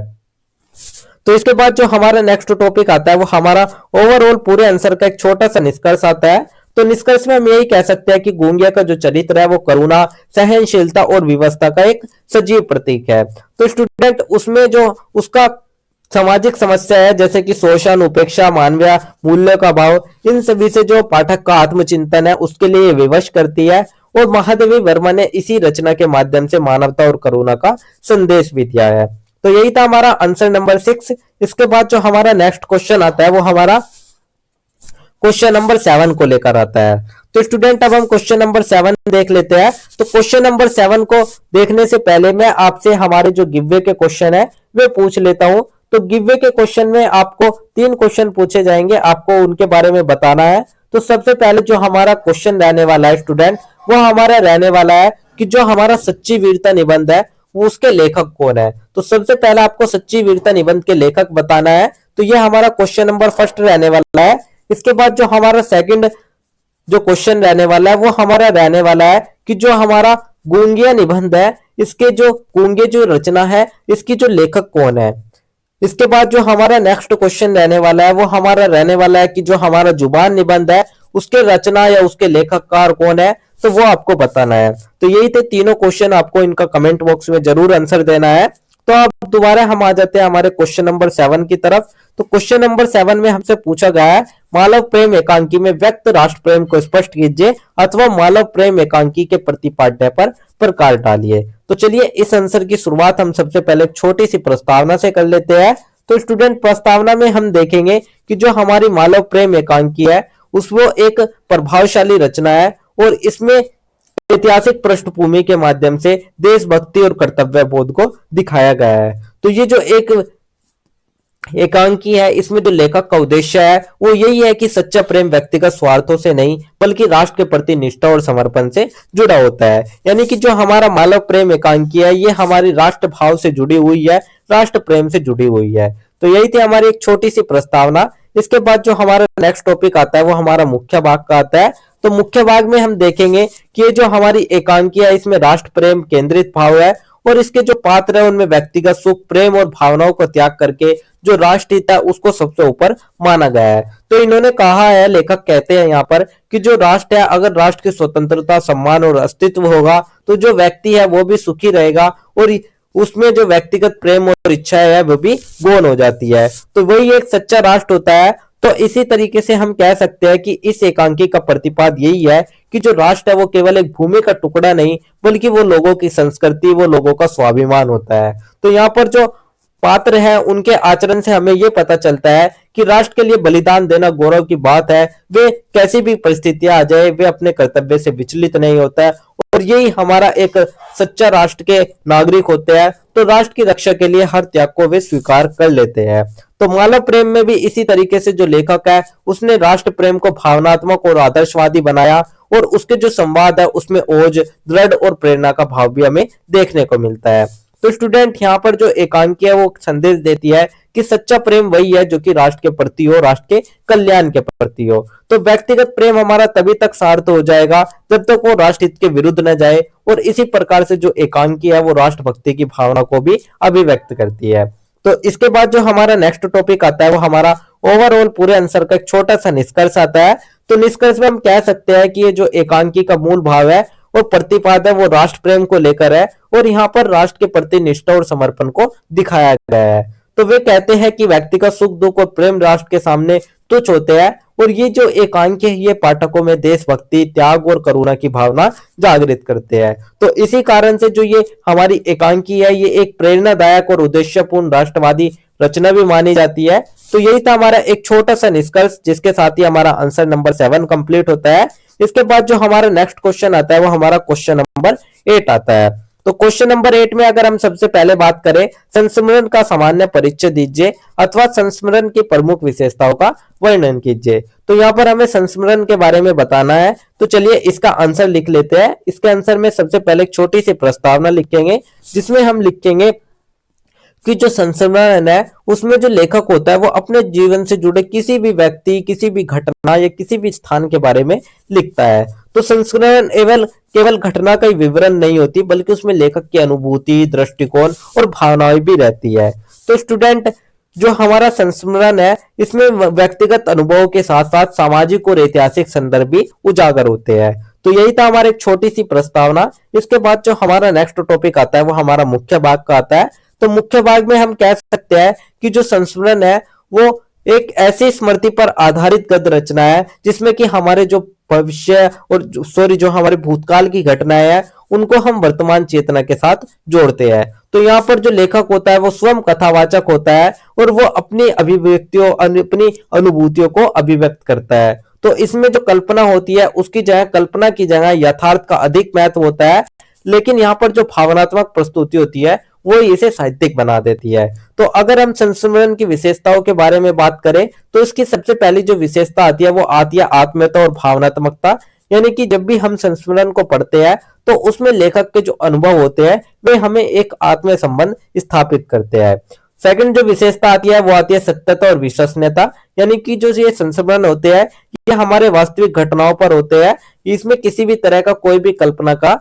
तो इसके बाद जो हमारा नेक्स्ट टॉपिक आता है वो हमारा ओवरऑल पूरे आंसर का एक छोटा सा निष्कर्ष आता है। तो निष्कर्ष में हम यही कह सकते हैं कि गूंगिया का जो चरित्र है वो करुणा, सहनशीलता और विवस्था का एक सजीव प्रतीक है। तो स्टूडेंट, उसमें जो उसका सामाजिक समस्या है जैसे कि शोषण, उपेक्षा, मानवीय मूल्य का भाव, इन सभी से जो पाठक का आत्मचिंतन है उसके लिए विवश करती है। और महादेवी वर्मा ने इसी रचना के माध्यम से मानवता और करुणा का संदेश भी दिया है। तो यही था हमारा आंसर नंबर 6। इसके बाद जो हमारा नेक्स्ट क्वेश्चन आता है वो हमारा क्वेश्चन नंबर 7 को लेकर आता है। तो स्टूडेंट, अब हम क्वेश्चन नंबर 7 देख लेते हैं। तो क्वेश्चन नंबर 7 को देखने से पहले मैं आपसे हमारे जो गिववे के क्वेश्चन है वे पूछ लेता हूं। तो गिववे के क्वेश्चन में आपको 3 क्वेश्चन पूछे जाएंगे, आपको उनके बारे में बताना है। तो सबसे पहले जो हमारा क्वेश्चन रहने वाला है स्टूडेंट, वो हमारा रहने वाला है कि जो हमारा सच्ची वीरता निबंध है वो उसके लेखक कौन है। तो सबसे पहले आपको सच्ची वीरता निबंध के लेखक बताना है। तो ये हमारा क्वेश्चन नंबर फर्स्ट रहने वाला है। इसके बाद जो हमारा सेकंड जो क्वेश्चन रहने वाला है वो हमारा रहने वाला है कि जो हमारा गूंगिया निबंध है, इसके जो गूंगे जो रचना है इसकी जो लेखक कौन है। इसके बाद जो हमारा नेक्स्ट क्वेश्चन रहने वाला है वो हमारा रहने वाला है कि जो हमारा जुबान निबंध है उसके रचना या उसके लेखककार कौन है, तो वो आपको बताना है। तो यही थे तीनों क्वेश्चन, आपको इनका कमेंट बॉक्स में जरूर आंसर देना है। तो अब दोबारा हम आ जाते हैं हमारे क्वेश्चन नंबर 7 की तरफ। तो क्वेश्चन नंबर 7 में हमसे पूछा गया है, मालव प्रेम एकांकी में व्यक्त राष्ट्र प्रेम को स्पष्ट कीजिए अथवा मालव प्रेम एकांकी के प्रतिपाद्य पर प्रकाश डालिए। तो चलिए इस आंसर की शुरुआत हम सबसे पहले एक छोटी सी प्रस्तावना से कर लेते हैं। तो स्टूडेंट, प्रस्तावना में हम देखेंगे कि जो हमारी मालव प्रेम एकांकी है उस वो एक प्रभावशाली रचना है और इसमें ऐतिहासिक पृष्ठभूमि के माध्यम से देशभक्ति और कर्तव्य बोध को दिखाया गया है। तो ये जो एक एकांकी है इसमें जो लेखक का उद्देश्य है वो यही है कि सच्चा प्रेम व्यक्तिगत स्वार्थों से नहीं बल्कि राष्ट्र के प्रति निष्ठा और समर्पण से जुड़ा होता है। यानी कि जो हमारा मालव प्रेम एकांकी है ये हमारी राष्ट्र भाव से जुड़ी हुई है, राष्ट्र प्रेम से जुड़ी हुई है। तो यही थी हमारी एक छोटी सी प्रस्तावना। इसके बाद जो हमारा नेक्स्ट टॉपिक आता है वो हमारा मुख्य भाग का आता है। तो मुख्य भाग में हम देखेंगे कि ये जो हमारी एकांकी है इसमें राष्ट्र प्रेम केंद्रित भाव है और इसके जो पात्र है उनमें व्यक्तिगत सुख, प्रेम और भावनाओं को त्याग करके जो राष्ट्रहित है उसको सबसे ऊपर माना गया है। तो इन्होंने कहा है, लेखक कहते हैं यहाँ पर कि जो राष्ट्र है, अगर राष्ट्र की स्वतंत्रता, सम्मान और अस्तित्व होगा तो जो व्यक्ति है वो भी सुखी रहेगा और उसमें जो व्यक्तिगत प्रेम और इच्छा है वो भी गौण हो जाती है। तो वही एक सच्चा राष्ट्र होता है। तो इसी तरीके से हम कह सकते हैं कि इस एकांकी का प्रतिपाद यही है कि जो राष्ट्र है वो केवल एक भूमि का टुकड़ा नहीं बल्कि वो लोगों की संस्कृति, वो लोगों का स्वाभिमान होता है। तो यहाँ पर जो पात्र है उनके आचरण से हमें ये पता चलता है कि राष्ट्र के लिए बलिदान देना गौरव की बात है। वे कैसी भी परिस्थितियां आ जाए वे अपने कर्तव्य से विचलित नहीं होता है और यही हमारा एक सच्चा राष्ट्र के नागरिक होते हैं। तो राष्ट्र की रक्षा के लिए हर त्याग को वे स्वीकार कर लेते हैं। तो मानव प्रेम में भी इसी तरीके से जो लेखक है उसने राष्ट्र प्रेम को भावनात्मक और आदर्शवादी बनाया और उसके जो संवाद है उसमें ओज, दृढ़ और प्रेरणा का भाव भी हमें देखने को मिलता है। तो स्टूडेंट यहाँ पर जो एकांकी है वो संदेश देती है कि सच्चा प्रेम वही है जो कि राष्ट्र के प्रति हो, राष्ट्र के कल्याण के प्रति हो। तो व्यक्तिगत प्रेम हमारा तभी तक सार्थ हो जाएगा जब तक वो राष्ट्र हित के विरुद्ध न जाए और इसी प्रकार से जो एकांकी है वो राष्ट्रभक्ति की भावना को भी अभिव्यक्त करती है। तो इसके बाद जो हमारा नेक्स्ट टॉपिक आता है वो हमारा ओवरऑल पूरे आंसर का एक छोटा सा निष्कर्ष आता है। तो निष्कर्ष में हम कह सकते हैं कि ये जो एकांकी का मूल भाव है और प्रतिपाद है वो राष्ट्र प्रेम को लेकर है और यहाँ पर राष्ट्र के प्रति निष्ठा और समर्पण को दिखाया गया है। तो वे कहते हैं कि व्यक्ति का सुख दुख और प्रेम राष्ट्र के सामने तुच्छ होते हैं और ये जो एकांकी है ये पाठकों में देशभक्ति, त्याग और करुणा की भावना जागृत करते हैं। तो इसी कारण से जो ये हमारी एकांकी है ये एक प्रेरणादायक और उद्देश्यपूर्ण राष्ट्रवादी रचना भी मानी जाती है। तो यही था हमारा एक छोटा सा निष्कर्ष जिसके साथ ही हमारा आंसर नंबर 7 कंप्लीट होता है। इसके बाद जो हमारा नेक्स्ट क्वेश्चन आता है वो हमारा क्वेश्चन नंबर 8 आता है। तो क्वेश्चन नंबर 8 में अगर हम सबसे पहले बात करें संस्मरण का सामान्य परिचय दीजिए अथवा संस्मरण की प्रमुख विशेषताओं का वर्णन कीजिए। तो यहाँ पर हमें संस्मरण के बारे में बताना है। तो चलिए इसका आंसर लिख लेते हैं। इसके आंसर में सबसे पहले एक छोटी सी प्रस्तावना लिखेंगे जिसमें हम लिखेंगे कि जो संस्मरण है उसमें जो लेखक होता है वो अपने जीवन से जुड़े किसी भी व्यक्ति, किसी भी घटना या किसी भी स्थान के बारे में लिखता है। तो संस्मरण केवल घटना का ही विवरण नहीं होती बल्कि उसमें लेखक की अनुभूति, दृष्टिकोण और भावनाएं भी रहती है। तो स्टूडेंट जो हमारा संस्मरण है इसमें व्यक्तिगत अनुभवों के साथ साथ सामाजिक और ऐतिहासिक संदर्भ भी उजागर होते हैं। तो यही था हमारी एक छोटी सी प्रस्तावना। इसके बाद जो हमारा नेक्स्ट टॉपिक आता है वो हमारा मुख्य भाग का आता है। तो मुख्य भाग में हम कह सकते हैं कि जो संस्मरण है वो एक ऐसी स्मृति पर आधारित गद्य रचना है जिसमें कि हमारे जो भविष्य और जो हमारे भूतकाल की घटनाएं हैं उनको हम वर्तमान चेतना के साथ जोड़ते हैं। तो यहाँ पर जो लेखक होता है वो स्वयं कथावाचक होता है और वो अपनी अभिव्यक्तियों, अपनी अनुभूतियों को अभिव्यक्त करता है। तो इसमें जो कल्पना होती है उसकी जगह, कल्पना की जगह यथार्थ का अधिक महत्व होता है। लेकिन यहाँ पर जो भावनात्मक प्रस्तुति होती है वो इसे साहित्यिक बना देती है। तो अगर हम संस्मरण की विशेषताओं के बारे में बात करें तो इसकी सबसे पहली जो विशेषता आती है वो आती है आत्मीयता और भावनात्मकता। यानी कि जब भी हम संस्मरण को पढ़ते हैं तो उसमें लेखक के जो अनुभव होते हैं वे हमें एक आत्मीय संबंध स्थापित करते हैं। सेकंड जो विशेषता आती है वो आती है सत्यता और विश्वसनीयता। यानी कि जो ये संस्मरण होते हैं ये हमारे वास्तविक घटनाओं पर होते हैं, इसमें किसी भी तरह का कोई भी कल्पना का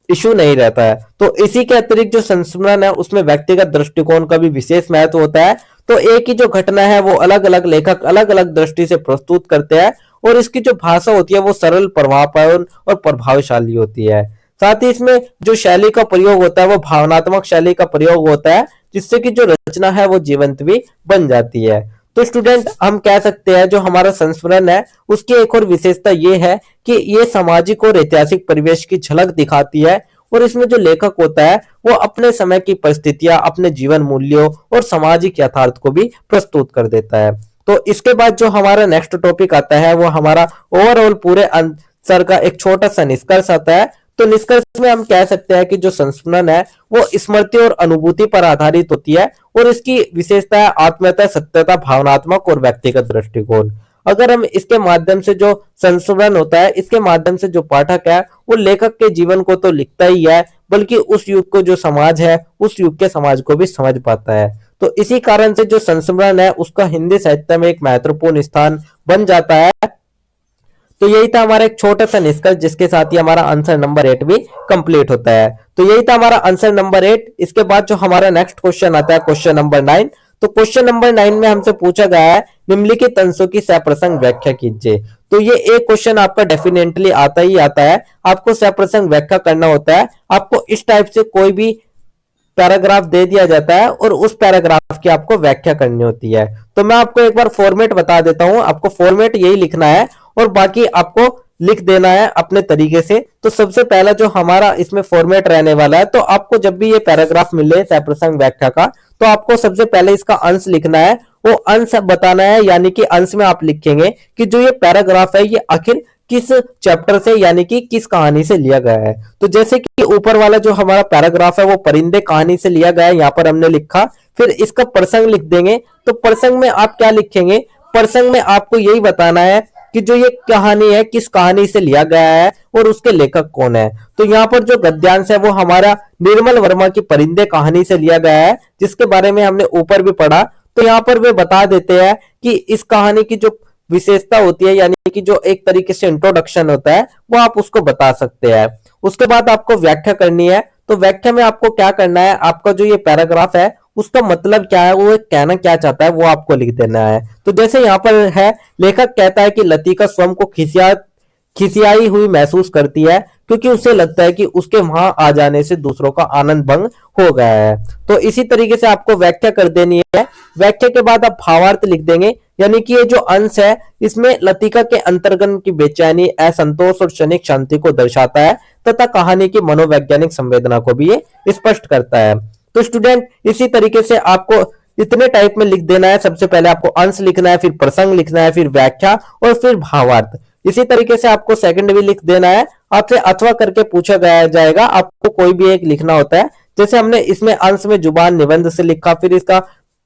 इशू नहीं रहता है। तो इसी के अतिरिक्त जो संस्मरण है उसमें व्यक्तिगत दृष्टिकोण का भी विशेष महत्व होता है। तो एक ही जो घटना है वो अलग अलग लेखक अलग अलग दृष्टि से प्रस्तुत करते हैं और इसकी जो भाषा होती है वो सरल, प्रभावपूर्ण और प्रभावशाली होती है। साथ ही इसमें जो शैली का प्रयोग होता है वो भावनात्मक शैली का प्रयोग होता है जिससे कि जो रचना है वो जीवंत भी बन जाती है। तो स्टूडेंट हम कह सकते हैं जो हमारा संस्मरण है उसकी एक और विशेषता ये है कि ये सामाजिक और ऐतिहासिक परिवेश की झलक दिखाती है और इसमें जो लेखक होता है वो अपने समय की परिस्थितियां, अपने जीवन मूल्यों और सामाजिक यथार्थ को भी प्रस्तुत कर देता है। तो इसके बाद जो हमारा नेक्स्ट टॉपिक आता है वो हमारा ओवरऑल पूरे आंसर का एक छोटा सा निष्कर्ष आता है। तो निष्कर्ष में हम कह सकते हैं कि जो संस्मरण है वो स्मृति और अनुभूति पर आधारित होती है और इसकी विशेषता है आत्मीयता, सत्यता, भावनात्मक और व्यक्तिगत दृष्टिकोण। अगर हम इसके माध्यम से जो संस्मरण होता है इसके माध्यम से जो पाठक है वो लेखक के जीवन को तो लिखता ही है बल्कि उस युग को जो समाज है उस युग के समाज को भी समझ पाता है। तो इसी कारण से जो संस्मरण है उसका हिंदी साहित्य में एक महत्वपूर्ण स्थान बन जाता है। तो यही था हमारा एक छोटा सा निष्कर्ष जिसके साथ ही हमारा आंसर नंबर 8 भी कंप्लीट होता है। तो यही था हमारा आंसर नंबर 8। इसके बाद जो हमारा नेक्स्ट क्वेश्चन आता है क्वेश्चन नंबर 9। तो क्वेश्चन नंबर 9 में हमसे पूछा गया है निम्नलिखित अंशों की सप्रसंग व्याख्या कीजिए। तो ये एक क्वेश्चन आपका डेफिनेटली आता ही आता है, आपको सप्रसंग व्याख्या करना होता है। आपको इस टाइप से कोई भी पैराग्राफ दे दिया जाता है और उस पैराग्राफ की आपको व्याख्या करनी होती है। तो मैं आपको एक बार फॉर्मेट बता देता हूं, आपको फॉर्मेट यही लिखना है और बाकी आपको लिख देना है अपने तरीके से। तो सबसे पहला जो हमारा इसमें फॉर्मेट रहने वाला है, तो आपको जब भी ये पैराग्राफ मिले प्रसंग व्याख्या का, तो आपको सबसे पहले इसका अंश लिखना है, वो अंश बताना है, यानी कि अंश में आप लिखेंगे कि जो ये पैराग्राफ है ये आखिर किस चैप्टर से यानी कि किस कहानी से लिया गया है। तो जैसे कि ऊपर वाला जो हमारा पैराग्राफ है वो परिंदे कहानी से लिया गया है, यहाँ पर हमने लिखा। फिर इसका प्रसंग लिख देंगे। तो प्रसंग में आप क्या लिखेंगे, प्रसंग में आपको यही बताना है कि जो ये कहानी है किस कहानी से लिया गया है और उसके लेखक कौन है। तो यहाँ पर जो गद्यांश है वो हमारा निर्मल वर्मा की परिंदे कहानी से लिया गया है, जिसके बारे में हमने ऊपर भी पढ़ा। तो यहाँ पर वे बता देते हैं कि इस कहानी की जो विशेषता होती है, यानी कि जो एक तरीके से इंट्रोडक्शन होता है, वो आप उसको बता सकते हैं। उसके बाद आपको व्याख्या करनी है। तो व्याख्या में आपको क्या करना है, आपका जो ये पैराग्राफ है उसका मतलब क्या है, वो कहना क्या चाहता है, वो आपको लिख देना है। तो जैसे यहाँ पर है, लेखक कहता है कि लतिका स्वयं को खिसियाई हुई महसूस करती है क्योंकि उसे लगता है कि उसके वहां आ जाने से दूसरों का आनंद भंग हो गया है। तो इसी तरीके से आपको व्याख्या कर देनी है। व्याख्या के बाद आप भावार्थ लिख देंगे, यानी कि ये जो अंश है इसमें लतिका के अंतर्गन की बेचैनी, असंतोष और क्षणिक शांति को दर्शाता है तथा कहानी की मनोवैज्ञानिक संवेदना को भी ये स्पष्ट करता है। तो स्टूडेंट इसी तरीके से आपको इतने टाइप में लिख देना है। सबसे पहले आपको अंश लिखना है, फिर प्रसंग लिखना है, फिर व्याख्या और फिर भावार्थ। इसी तरीके से आपको सेकंड भी लिख देना है। आपसे अथवा करके पूछा जाएगा, आपको कोई भी एक लिखना होता है। जैसे हमने इसमें अंश में जुबान निबंध से लिखा, फिर इसका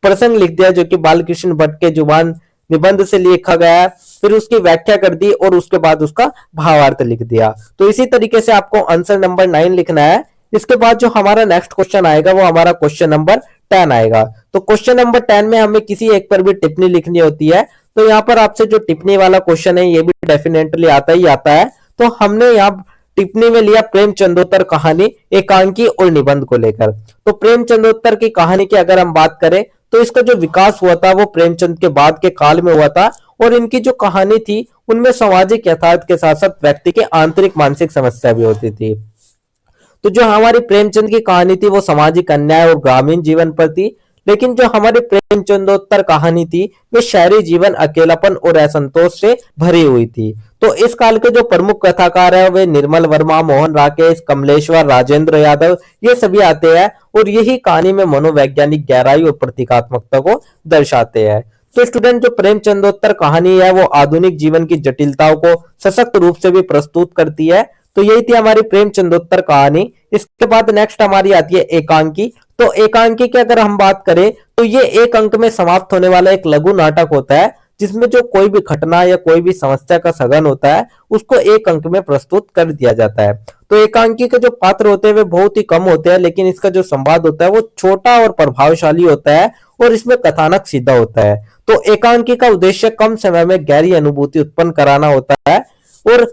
प्रसंग लिख दिया जो कि बालकृष्ण भट्ट के जुबान निबंध से लिखा गया है, फिर उसकी व्याख्या कर दी और उसके बाद उसका भावार्थ लिख दिया। तो इसी तरीके से आपको आंसर नंबर 9 लिखना है। इसके बाद जो हमारा नेक्स्ट क्वेश्चन आएगा वो हमारा क्वेश्चन नंबर 10 आएगा। तो क्वेश्चन नंबर 10 में हमें किसी एक पर भी टिप्पणी लिखनी होती है। तो यहाँ पर आपसे जो टिप्पणी वाला क्वेश्चन है ये भी डेफिनेटली आता ही आता है। तो हमने यहाँ टिप्पणी में लिया प्रेमचंदोत्तर कहानी, एकांकी और निबंध को लेकर। तो प्रेमचंदोत्तर की कहानी की अगर हम बात करें तो इसका जो विकास हुआ था वो प्रेमचंद के बाद के काल में हुआ था और इनकी जो कहानी थी उनमें सामाजिक यथार्थ के साथ साथ व्यक्ति के आंतरिक मानसिक समस्या भी होती थी। तो जो हमारी प्रेमचंद की कहानी थी वो सामाजिक अन्याय और ग्रामीण जीवन पर थी, लेकिन जो हमारी प्रेमचंदोत्तर कहानी थी वे शहरी जीवन, अकेलापन और असंतोष से भरी हुई थी। तो इस काल के जो प्रमुख कथाकार है वे निर्मल वर्मा, मोहन राकेश, कमलेश्वर, राजेंद्र यादव, ये सभी आते हैं और यही कहानी में मनोवैज्ञानिक गहराई और प्रतीकात्मकता को दर्शाते हैं। तो स्टूडेंट जो प्रेमचंदोत्तर कहानी है वो आधुनिक जीवन की जटिलताओं को सशक्त रूप से भी प्रस्तुत करती है। तो यही थी हमारी प्रेमचंदोत्तर कहानी। इसके बाद नेक्स्ट हमारी आती है एकांकी। तो एकांकी की अगर हम बात करें तो ये एक अंक में समाप्त होने वाला एक लघु नाटक होता है जिसमें जो कोई भी घटना या कोई भी समस्या का सघन होता है उसको एक अंक में प्रस्तुत कर दिया जाता है। तो एकांकी के जो पात्र होते हैं वे बहुत ही कम होते हैं, लेकिन इसका जो संवाद होता है वो छोटा और प्रभावशाली होता है और इसमें कथानक सीधा होता है। तो एकांकी का उद्देश्य कम समय में गहरी अनुभूति उत्पन्न कराना होता है। और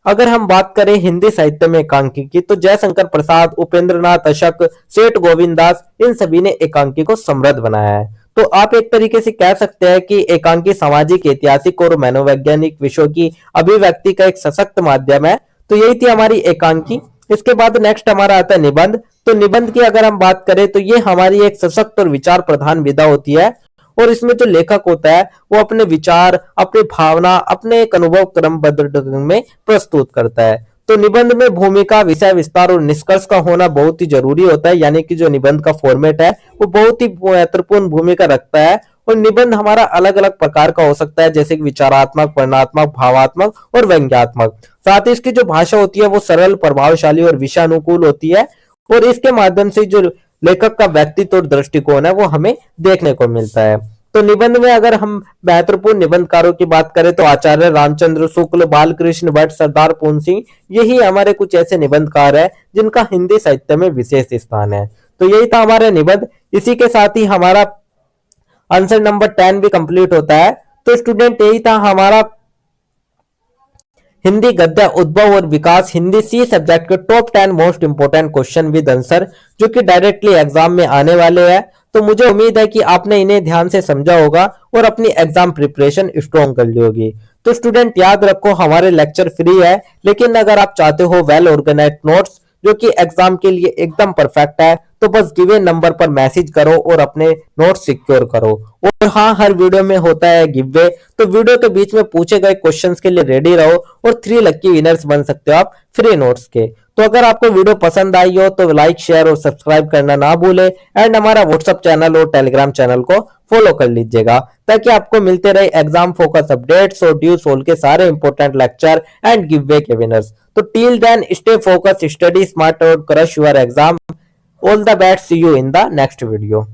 अगर हम बात करें हिंदी साहित्य में एकांकी की तो जयशंकर प्रसाद, उपेंद्रनाथ अशक, सेठ गोविंद दास, इन सभी ने एकांकी को समृद्ध बनाया है। तो आप एक तरीके से कह सकते हैं कि एकांकी सामाजिक, ऐतिहासिक और मनोवैज्ञानिक विषयों की अभिव्यक्ति का एक सशक्त माध्यम है। तो यही थी हमारी एकांकी। इसके बाद नेक्स्ट हमारा आता है निबंध। तो निबंध की अगर हम बात करें तो ये हमारी एक सशक्त और विचार प्रधान विधा होती है और इसमें जो लेखक होता है वो अपने विचार, अपनी भावना, अपने एक अनुभव क्रमबद्ध ढंग में प्रस्तुत करता है। तो निबंध में भूमिका, विषय विस्तार और निष्कर्ष का होना बहुत ही जरूरी होता है, यानी कि जो निबंध का फॉर्मेट है वो बहुत ही महत्वपूर्ण भूमिका रखता है। और निबंध हमारा अलग अलग प्रकार का हो सकता है, जैसे कि विचारात्मक, वर्णनात्मक, भावात्मक और व्यंग्यात्मक। साथ ही इसकी जो भाषा होती है वो सरल, प्रभावशाली और विषयानुकूल होती है और इसके माध्यम से जो लेखक का व्यक्तित्व और दृष्टिकोण है वो हमें देखने को मिलता है। तो निबंध में अगर हम महत्वपूर्ण निबंधकारों की बात करें तो आचार्य रामचंद्र शुक्ल, बालकृष्ण भट्ट, सरदार पूर्ण सिंह, यही हमारे कुछ ऐसे निबंधकार है जिनका हिंदी साहित्य में विशेष स्थान है। तो यही था हमारा निबंध। इसी के साथ ही हमारा आंसर नंबर 10 भी कंप्लीट होता है। तो स्टूडेंट यही था हमारा हिंदी गद्य उद्भव और विकास, हिंदी सी सब्जेक्ट के top 10 most important question with answer जो कि डायरेक्टली एग्जाम में आने वाले हैं। तो मुझे उम्मीद है कि आपने इन्हें ध्यान से समझा होगा और अपनी एग्जाम प्रिपरेशन स्ट्रॉन्ग कर ली होगी। तो स्टूडेंट याद रखो हमारे लेक्चर फ्री है, लेकिन अगर आप चाहते हो वेल ऑर्गेनाइज्ड नोट्स जो कि एग्जाम के लिए एकदम परफेक्ट है। तो बस गिवन नंबर पर मैसेज करो और अपने नोट्स सिक्योर करो। और हाँ, हर वीडियो में होता है गिव अवे, तो वीडियो के बीच में पूछे गए क्वेश्चंस के लिए रेडी रहो और 3 लकी विनर्स बन सकते हो आप फ्री नोट्स के। तो अगर आपको वीडियो पसंद आई हो तो लाइक, शेयर और सब्सक्राइब करना ना भूले एंड हमारा व्हाट्सएप चैनल और टेलीग्राम चैनल को फॉलो कर लीजिएगा, ताकि आपको मिलते रहे एग्जाम फोकस अपडेट्स और ड्यू सोल के सारे important lecture and giveaway के विनर्स। तो till then stay focus, study smart और crush your exam. All the best, see you in the next video.